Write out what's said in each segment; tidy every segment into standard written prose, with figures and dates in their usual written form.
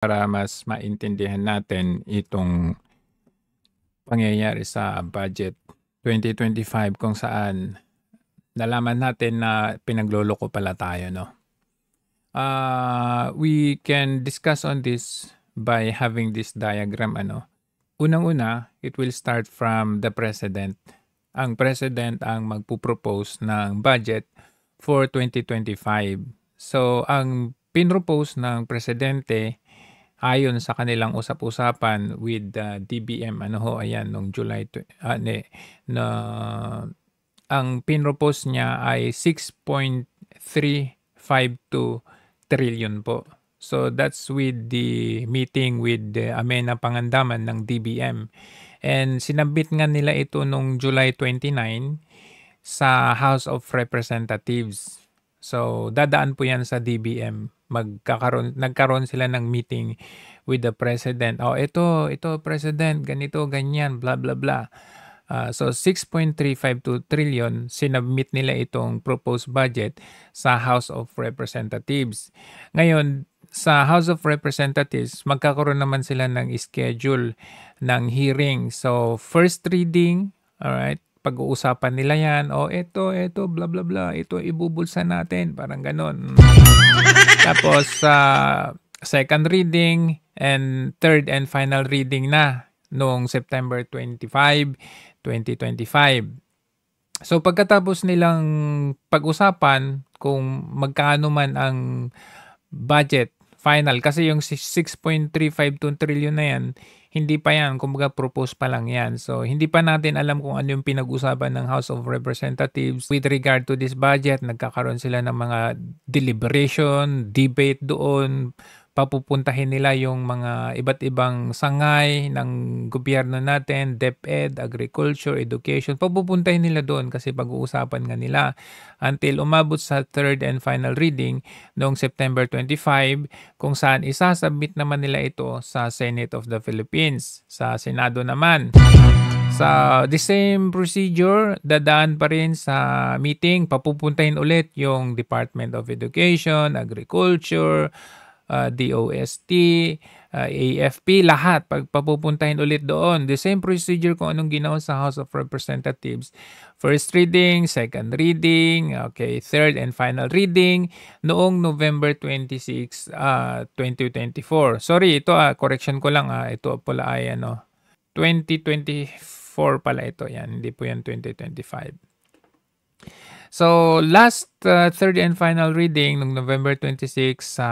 para mas maintindihan natin itong pangyayari sa budget 2025 kung saan nalaman natin na pinagloloko pala tayo, no? We can discuss on this by having this diagram, ano. Unang-una, it will start from the president. Ang president ang magpo-propose ng budget for 2025. So, ang pinropose ng presidente ayon sa kanilang usap-usapan with DBM, ano ho, ayan, nung July, ang pinropose niya ay 6.352 trillion po. So that's with the meeting with Amena Pangandaman ng DBM. And sinabit nga nila ito nung July 29 sa House of Representatives. So dadaan po yan sa DBM. Nagkaroon sila ng meeting with the president. Oh, ito president, ganito, ganyan, blah blah blah. So 6.352 trillion, sinabmit nila itong proposed budget sa House of Representatives. Ngayon, sa House of Representatives, magkakaroon naman sila ng schedule ng hearing. So first reading, alright, pag-uusapan nila yan, ito, blah blah blah, ito ibubulsa natin, parang ganon. Tapos second reading and third and final reading na noong September 25, 2025. So pagkatapos nilang pag-usapan kung magkano man ang budget final, kasi yung 6.352 trillion na yan, hindi pa yan, kumbaga propose pa lang yan. So hindi pa natin alam kung ano yung pinag-usapan ng House of Representatives with regard to this budget. Nagkakaroon sila ng mga deliberation, debate doon, papupuntahin nila yung mga iba't ibang sangay ng gobyerno natin, DepEd, Agriculture, Education, papupuntahin nila doon kasi pag-uusapan nga nila until umabot sa third and final reading noong September 25 kung saan isasubmit naman nila ito sa Senate of the Philippines. Sa Senado naman, sa the same procedure, dadaan pa rin sa meeting, papupuntahin ulit yung Department of Education, Agriculture, DOST, AFP, lahat papupuntahin ulit doon. The same procedure kung anong ginawa sa House of Representatives. First reading, second reading, okay, third and final reading noong November 26, 2024. Sorry, ito correction ko lang, ito pala ay 2024 pala ito, yan, hindi po yan 2025. So, last third and final reading noong November 26 sa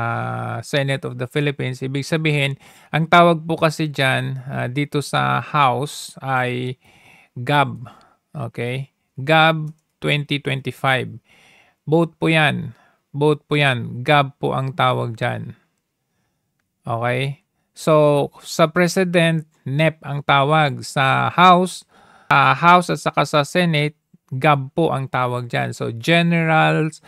Senate of the Philippines, ibig sabihin, ang tawag po kasi dyan dito sa House ay GAB. Okay? GAB 2025. Both po yan. GAB po ang tawag dyan. Okay? So, sa President, NEP ang tawag. Sa House at saka sa Senate, GAB po ang tawag dyan. So, General's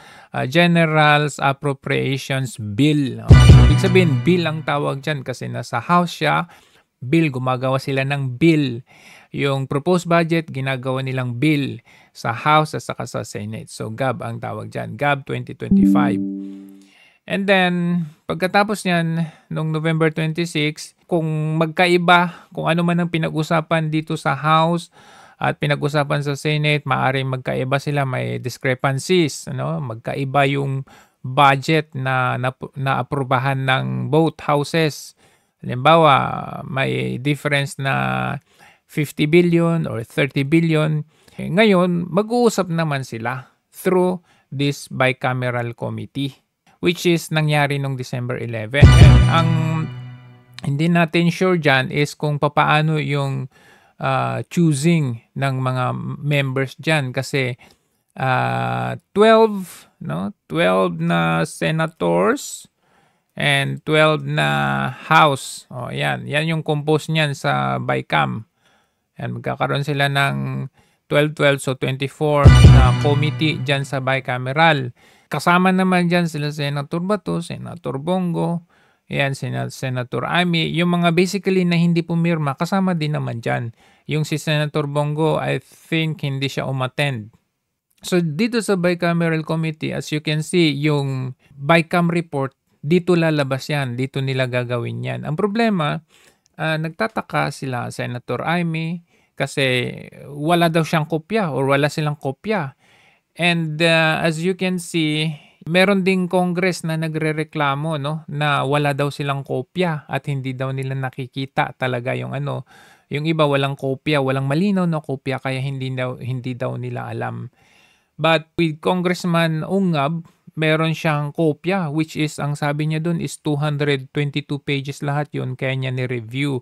Appropriations Bill. Ibig sabihin, bill ang tawag dyan kasi nasa House siya, bill, gumagawa sila ng bill. Yung proposed budget, ginagawa nilang bill sa House at saka sa Senate. So, GAB ang tawag dyan. GAB 2025. And then, pagkatapos niyan, noong November 26, kung magkaiba, kung ano man ang pinag-usapan dito sa House at pinag-usapan sa Senate, maaaring magkaiba sila, may discrepancies, magkaiba yung budget na naaprubahan ng both houses. Halimbawa, may difference na 50 billion or 30 billion. Ngayon, mag-uusap naman sila through this bicameral committee, which is nangyari noong December 11. Ang hindi natin sure dyan is kung papaano yung choosing ng mga members dyan kasi 12 na senators and 12 na House. Yan yung compose niyan sa BICAM. And magkakaroon sila ng 12 so 24 na committee dyan sa bicameral. Kasama naman dyan sila Senator Bato, Senator Bongo, yan, Senator Amy. Yung mga basically na hindi pumirma, kasama din naman dyan. Yung si Senator Bongo, I think hindi siya umattend. So dito sa bicameral committee, as you can see, yung BICAM report dito lalabas yan, dito nila gagawin yan. Ang problema, nagtataka sila, Senator Amy, kasi wala daw siyang kopya or wala silang kopya. And as you can see, meron ding Congress na nagrereklamo, no, na wala daw silang kopya at hindi daw nila nakikita talaga yung ano, yung iba walang kopya, walang malinaw na kopya kaya hindi daw nila alam. But with Congressman Ungab, meron siyang kopya which is ang sabi niya dun is 222 pages lahat yun kaya niya ni-review.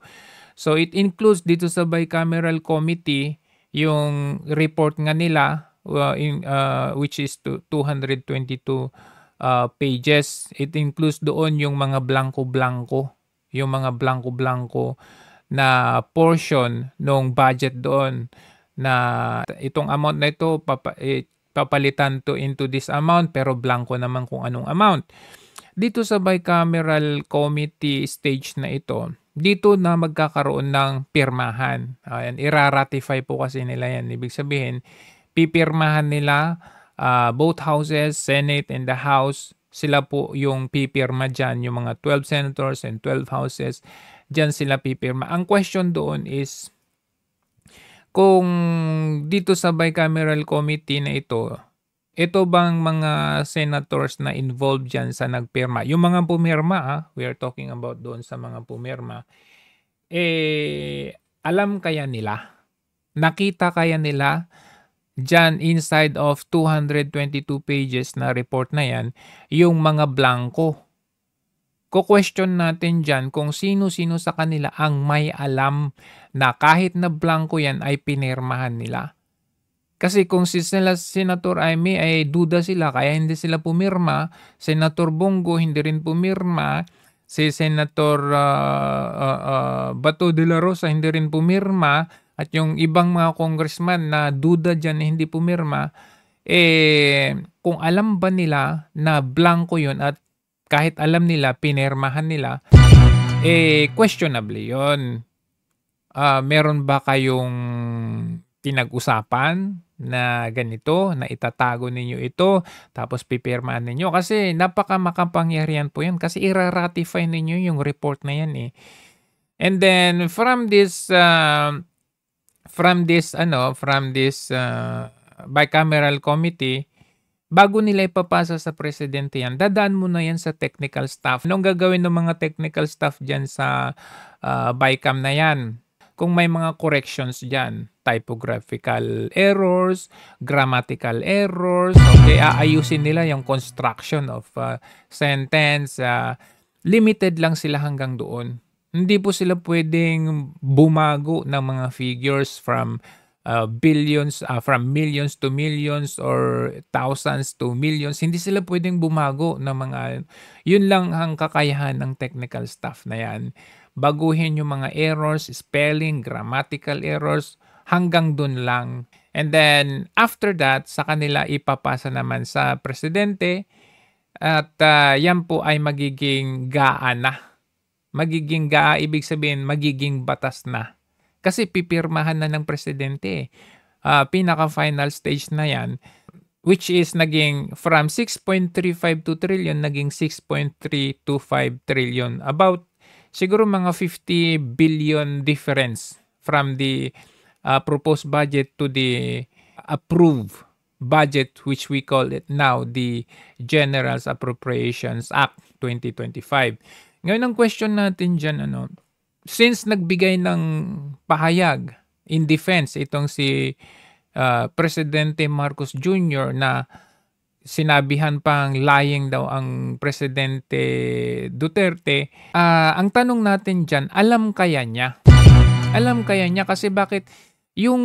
So it includes dito sa bicameral committee yung report nga nila which is 222 pages. It includes doon yung mga blanco-blanco, yung mga blanco-blanco na portion ng budget doon na itong amount na ito papalitan to into this amount pero blanco naman kung anong amount. Dito sa bicameral committee stage na ito, dito na magkakaroon ng pirmahan. Ayan, ira-ratify po kasi nila yan. Ibig sabihin, pipirmahan nila both houses, Senate and the House. Sila po yung pipirma dyan, yung mga 12 senators and 12 houses. Dyan sila pipirma. Ang question doon is, kung dito sa bicameral committee na ito bang mga senators na involved dyan sa nagpirma, yung mga pumirma, we are talking about doon sa mga pumirma, alam kaya nila? Nakita kaya nila dyan inside of 222 pages na report na yan, yung mga blanco? Ko-question natin dyan kung sino-sino sa kanila ang may alam na kahit na blanco yan ay pinirmahan nila. Kasi kung si Senator Amy ay duda sila kaya hindi sila pumirma, Senator Bongo hindi rin pumirma, si Senator Bato de la Rosa hindi rin pumirma, at yung ibang mga congressman na duda dyan na hindi pumirma, kung alam ba nila na blanco yun at kahit alam nila, pinirmahan nila, questionable yun. Meron ba kayong pinag-usapan na ganito, na itatago ninyo ito, tapos pipirmahan ninyo? Kasi napaka makapangyarihan po yan, kasi ira-ratify ninyo yung report na yan eh. And then from this bicameral committee, bago nila ipapasa sa presidente yan, dadaan muna yan sa technical staff. Anong gagawin ng mga technical staff dyan sa BICAM na yan? Kung may mga corrections dyan, typographical errors, grammatical errors, okay, aayusin nila yung construction of sentence. Limited lang sila hanggang doon. Hindi po sila pwedeng bumago ng mga figures from billions, from millions to millions or thousands to millions. Hindi sila pwedeng bumago ng mga, yun lang ang kakayahan ng technical staff na yan. Baguhin yung mga errors, spelling, grammatical errors, hanggang dun lang. And then after that, sa kanila ipapasa naman sa presidente at yan po ay magiging gaan na. Magiging ibig sabihin magiging batas na. Kasi pipirmahan na ng presidente. Pinaka-final stage na yan, which is naging from 6.352 trillion, naging 6.325 trillion. About siguro mga 50 billion difference from the proposed budget to the approved budget, which we call it now the General Appropriations Act 2025. Ngayon ang question natin dyan, since nagbigay ng pahayag in defense itong si Presidente Marcos Jr. na sinabihan pang lying daw ang Presidente Duterte, ang tanong natin dyan, alam kaya niya? Alam kaya niya kasi bakit yung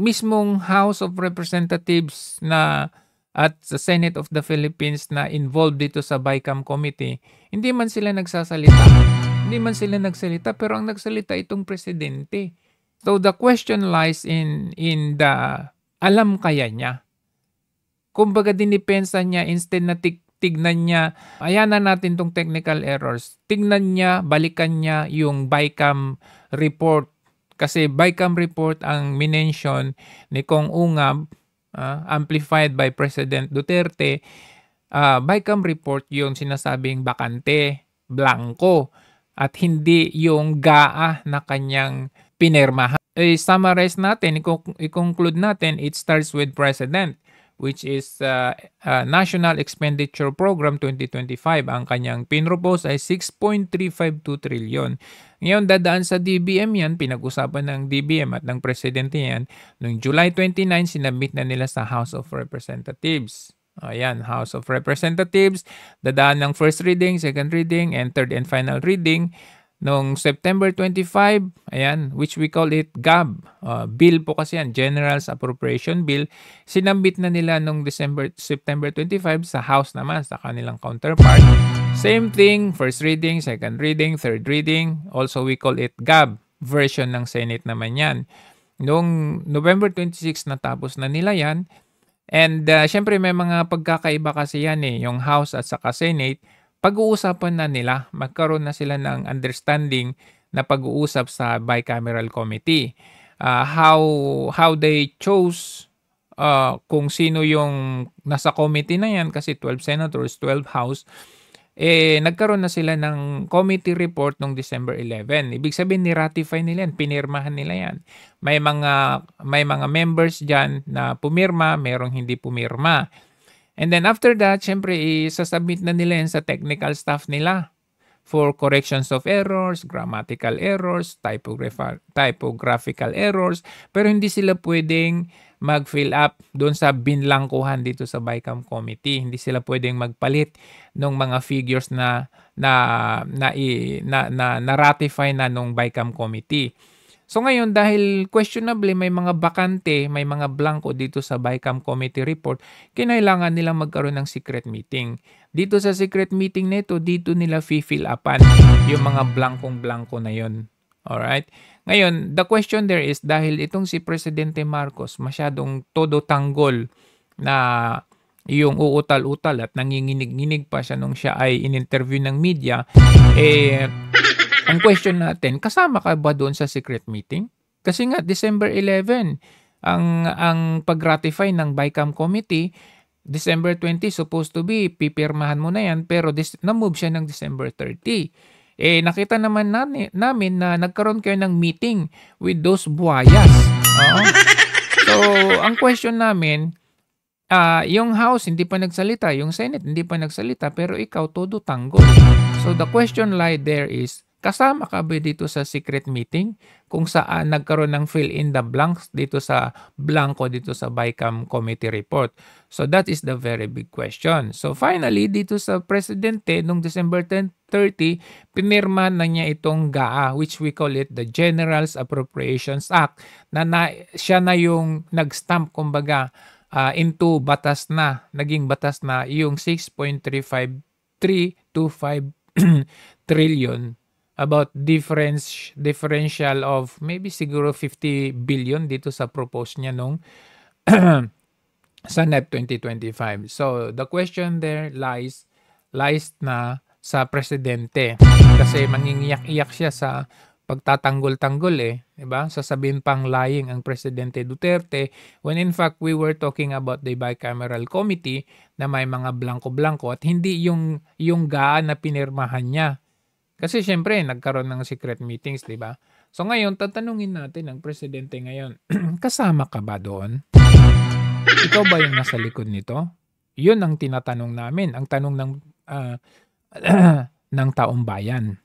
mismong House of Representatives na at sa Senate of the Philippines na involved dito sa BICAM committee, hindi man sila nagsasalita. Hindi man sila nagsalita, pero ang nagsalita itong presidente. So the question lies in the alam kaya niya. Kumbaga dinipensa niya, instead na tignan niya, ayan na natin tong technical errors, tignan niya, balikan niya yung BICAM report. Kasi BICAM report ang minention ni Kong Ungab, amplified by President Duterte, BICAM report yung sinasabing bakante, blanco, at hindi yung GAA na kanyang pinirmahan. Summarize natin, i-conclude natin, it starts with President, which is National Expenditure Program 2025. Ang kanyang pinropose ay 6.352 trillion. Ngayon, dadaan sa DBM yan, pinag-usapan ng DBM at ng Presidente yan. Noong July 29, sinabit na nila sa House of Representatives. Ayan, House of Representatives, dadaan ng first reading, second reading, and third and final reading. Noong September 25, ayan, which we call it GAB, bill po kasi yan, General's Appropriation Bill, sinambit na nila noong September 25 sa House naman, sa kanilang counterpart. Same thing, first reading, second reading, third reading, also we call it GAB, version ng Senate naman yan. Noong November 26, natapos na nila yan, and syempre may mga pagkakaiba kasi yan yung House at saka Senate. Pag-uusapan na nila, magkaroon na sila ng understanding na pag-uusap sa bicameral committee. How they chose kung sino yung nasa committee na yan, kasi 12 senators, 12 House, nagkaroon na sila ng committee report noong December 11. Ibig sabihin, ni-ratify nila yan, pinirmahan nila yan. May mga members dyan na pumirma, merong hindi pumirma. And then after that, syempre, isasubmit na nila yan sa technical staff nila for corrections of errors, grammatical errors, typographical errors, pero hindi sila pwedeng mag-fill up doon sa binlangkuhan dito sa BICAM committee. Hindi sila pwedeng magpalit ng mga figures na ratify na nung BICAM committee. So ngayon, dahil questionably may mga bakante, may mga blanco dito sa BICAM committee report, kinailangan nilang magkaroon ng secret meeting. Dito sa secret meeting nito, dito nila fill upan yung mga blankong-blanko na yon. Alright? Ngayon, the question there is, dahil itong si Presidente Marcos masyadong todo tanggol na yung uutal-utal at nanginginig-nginig pa siya nung siya ay in-interview ng media, ang question natin, kasama ka ba doon sa secret meeting? Kasi nga, December 11, ang pag-ratify ng BICAM committee, December 20, supposed to be, pipirmahan mo na yan, pero na-move siya ng December 30. Nakita naman namin na nagkaroon kayo ng meeting with those buhayas. So, ang question namin, yung House hindi pa nagsalita, yung Senate hindi pa nagsalita, pero ikaw todo tanggol. So, the question lie there is, kasama ka ba dito sa secret meeting kung saan nagkaroon ng fill in the blanks dito sa blanco dito sa BICAM committee report? So that is the very big question. So finally, dito sa Presidente noong December 30, pinirma na niya itong GAA, which we call it the General's Appropriations Act, na siya na yung nag-stamp kumbaga into batas na, naging batas na yung 6.35325 trillion about differential of maybe siguro 50 billion dito sa propose niya nung sa NEP 2025. So the question there lies na sa Presidente kasi mangingiyak-iyak siya sa pagtatanggol-tanggol diba? Sasabihin pang lying ang Presidente Duterte when in fact we were talking about the bicameral committee na may mga blanco-blanco at hindi yung GAA na pinirmahan niya. Kasi syempre, nagkaroon ng secret meetings, di ba? So ngayon, tatanungin natin ang Presidente ngayon, kasama ka ba doon? Ikaw ba yung nasa likod nito? Yun ang tinatanong namin, ang tanong ng taong bayan.